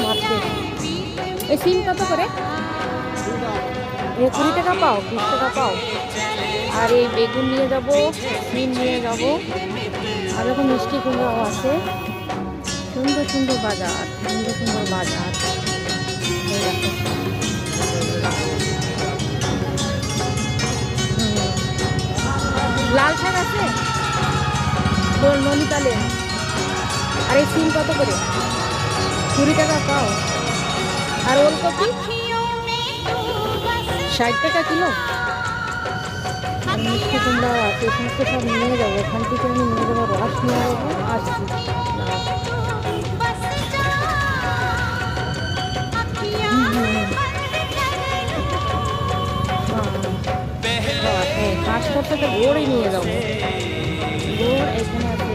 Market. এই সিম কত করে? 20 টাকা পাও, 20 টাকা পাও। আর এই বেগুন নিয়ে যাব, সিম নিয়ে যাব, আর এরকম মিষ্টি কুমড়াও আছে। সুন্দর সুন্দর বাজার, সুন্দর সুন্দর বাজার। এই দেখো। লাল শাক আছে, ননিতালে। আর এই সিম কত করে? 20 টাকা পাও। আর ওলকপি 60 টাকা কিলো। আর মিষ্টি কুমড়াও আছে, এই সমস্ত সব নিয়ে যাবো। এখান থেকে আমি নিয়ে যাবো, রস নিয়ে যাবো, আসছি। হাঁস করতে তো গোড়ই নিয়ে যাবো। গোড় এখানে